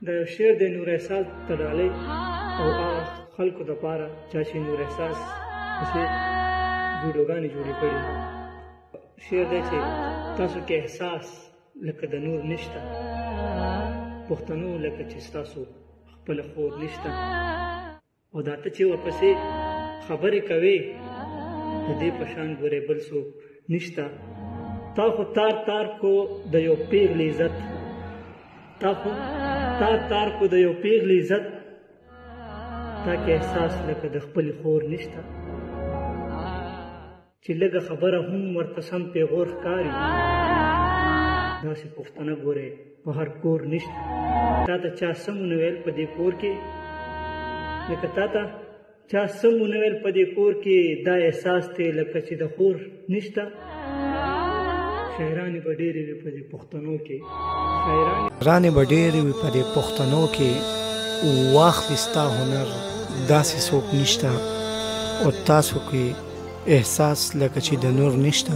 د شعر د نور احساس ته ډالۍ او هغه خلکو دپاره چا چې نور احساس پسې ویډیوګانې جوړې کړي. شعر دی چې تاسو کې احساس لکه د نور نشته، پښتنو لکه چې ستاسو خپله خور نشته، او دا ته چې ورپسې خبرې کوې د دې په شان ګورې بل څوک نشته. تا خو تار تار کو د یو پیغلې عزت، تا خو تار تار کو د یو پیغلې عزت، تا کې احساس لکه د خپلې خور نشته، چې لږه خبره هم ورته سم پیغور ښکاري. داسې پښتانه ګورې په هر کور نشته. تا ته چا څه ونه ویل په دې کور کې، لکه تا ته چا څه ونه ویل په دې کور کې، دا احساس دی لکه چې د خور نشته. شاعرانې به ډېرې وي په دې پښتنو کې، شاعرانې به ډېرې وي په دې پښتنو کې، واخلې ستا هنر داسې څوک نشته، او تاسو کې احساس لکه چې د نور نشته.